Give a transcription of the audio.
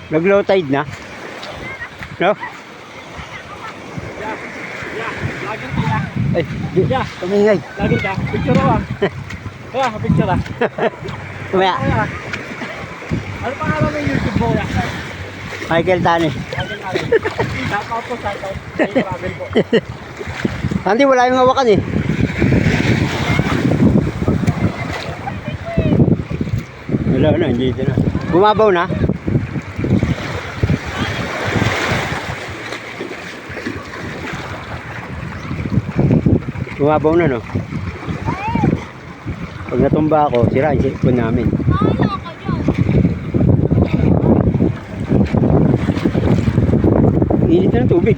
Nag-low tide na? No? Laging ka. Ay, di. Tumingay. Laging ka. Picture ah. Kaya, picture ah. Tumaya. Ano pangalan mo yung YouTube mo? Michael Tani. Shoutout po, shoutout. Travel po. Hindi, wala yung hawakan eh. Wala na, hindi na. Bumabaw na? Bumabaw na, no? Pag natumba ako, sira yung cellphone namin. Init na ng tubig.